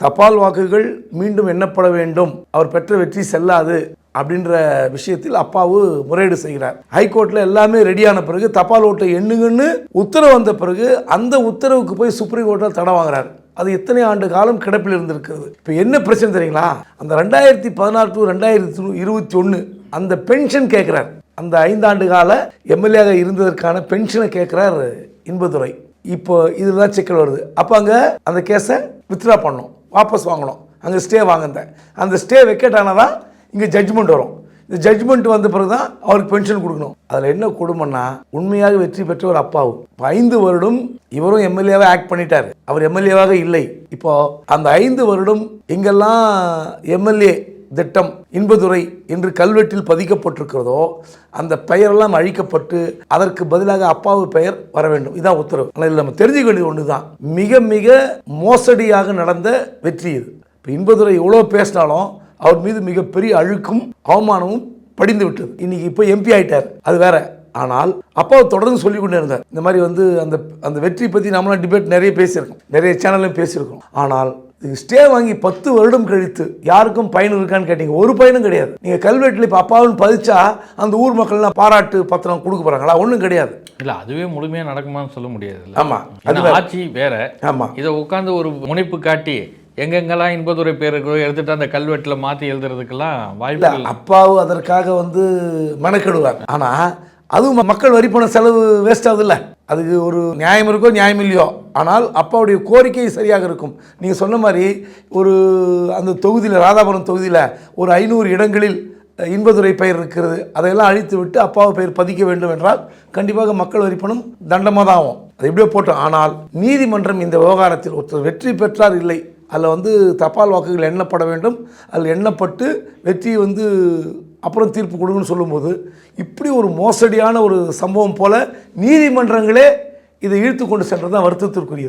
தபால் வாக்குகள் மீண்டும் எண்ணப்பட வேண்டும், அவர் பெற்ற வெற்றி செல்லாது அப்படின்ற விஷயத்தில் அப்பாவு முறையீடு செய்கிறார். ஹைகோர்ட்ல எல்லாமே ரெடியான பிறகு தபால் ஓட்டை எண்ணுங்கன்னு உத்தரவு வந்த பிறகு அந்த உத்தரவுக்கு போய் சுப்ரீம் கோர்ட்டில் தடை வாங்குறாரு. அது எத்தனை ஆண்டு காலம் கிடப்பில் இருந்திருக்கிறது. இப்போ என்ன பிரச்சனை தெரியுங்களா? அந்த 2016 to 2021 அந்த பென்ஷன் கேட்கிறார். அந்த 5 ஆண்டு கால எம்எல்ஏ இருந்ததற்கான பென்ஷனை கேட்கிறார் இன்பதுரை. இப்போ இதுதான் சிக்கல் வருது. அப்போ அங்கே அந்த கேஸை வித்ட்ரா பண்ணணும், வாபஸ் வாங்கணும், அங்கே ஸ்டே வாங்கினேன். அந்த ஸ்டே வெக்கேட் ஆனதான் இங்கே ஜட்ஜ்மெண்ட் வரும். இந்த ஜட்ஜ்மெண்ட் வந்த பிறகு தான் அவருக்கு பென்ஷன் கொடுக்கணும். அதில் என்ன கொடுமைன்னா, உண்மையாக வெற்றி பெற்ற ஒரு அப்பாவும் 5 வருடம் இவரும் எம்எல்ஏவாக ஆக்ட் பண்ணிட்டார், அவர் எம்எல்ஏவாக இல்லை. இப்போ அந்த 5 வருடம் எங்கெல்லாம் எம்எல்ஏ திட்டம் இன்பதுரை என்று கல்வெட்டில் பதிக்கப்பட்டிருக்கிறதோ அந்த பெயரெல்லாம் அழிக்கப்பட்டு அதற்கு பதிலாக அப்பாவு பெயர் வர வேண்டும். இதான் உத்தரவு. ஆனால் நம்ம தெரிஞ்சுக்க வேண்டியது ஒன்று தான், மிக மிக மோசடியாக நடந்த வெற்றி இது. இப்போ இன்பதுரை எவ்வளோ பேசினாலும் அவர் மீது மிகப்பெரிய அழுக்கும் அவமானமும் படிந்து விட்டது. இன்னைக்கு இப்போ எம்பி ஆயிட்டார், அது வேற. ஆனால் அப்பாவை தொடர்ந்து சொல்லிக் கொண்டே இருந்தார். இந்த மாதிரி அந்த வெற்றி பற்றி நம்மளாம் டிபேட் நிறைய பேசியிருக்கோம், நிறைய சேனல்லையும் பேசியிருக்கோம். ஆனால் ஸ்டே வாங்கி 10 வருடம் கழித்து யாருக்கும் பயன் இருக்கான்னு கேட்டீங்க, ஒரு பயனும் கிடையாது. நீங்க கல்வெட்டில் இப்போ அப்பாவுன்னு பதிச்சா அந்த ஊர் மக்கள்லாம் பாராட்டு பத்திரம் கொடுக்க போறாங்களா? ஒன்றும் கிடையாது. இல்லை, அதுவே முழுமையாக நடக்குமான்னு சொல்ல முடியாது. ஆமாம், அது ஆட்சி வேற. ஆமாம், இதை உட்காந்து ஒரு முனைப்பு காட்டி எங்கெங்கெல்லாம் இன்பதுரை பேர் எடுத்துட்டு அந்த கல்வெட்டில் மாற்றி எழுதுறதுக்கெல்லாம் வாய்ப்பு. அப்பாவு அதற்காக மெனக்கெடுவார். ஆனால் அதுவும் மக்கள் வரிப்பண செலவு வேஸ்ட் ஆகுதுல்ல, அதுக்கு ஒரு நியாயம் இருக்கோ நியாயம் இல்லையோ, ஆனால் அப்பாவுடைய கோரிக்கை சரியாக இருக்கும். நீங்கள் சொன்ன மாதிரி ஒரு அந்த தொகுதியில், ராதாபுரம் தொகுதியில் ஒரு 500 இடங்களில் இன்பதுரை பெயர் இருக்கிறது, அதையெல்லாம் அழித்து விட்டு அப்பாவை பெயர் பதிக்க வேண்டும் என்றால் கண்டிப்பாக மக்கள் வரிப்பணம் தண்டமாக தான் ஆகும். அது எப்படியோ போட்டோம். ஆனால் நீதிமன்றம் இந்த விவகாரத்தில் ஒருத்தர் வெற்றி பெற்றார் இல்லை, அதில் தபால் வாக்குகள் எண்ணப்பட வேண்டும், அதில் எண்ணப்பட்டு வெற்றி அப்புறம் தீர்ப்பு கொடுங்கன்னு சொல்லும்போது இப்படி ஒரு மோசடியான ஒரு சம்பவம் போல நீதிமன்றங்களே இதை இழுத்து கொண்டு சென்றது தான் வருத்தத்திற்குரியது.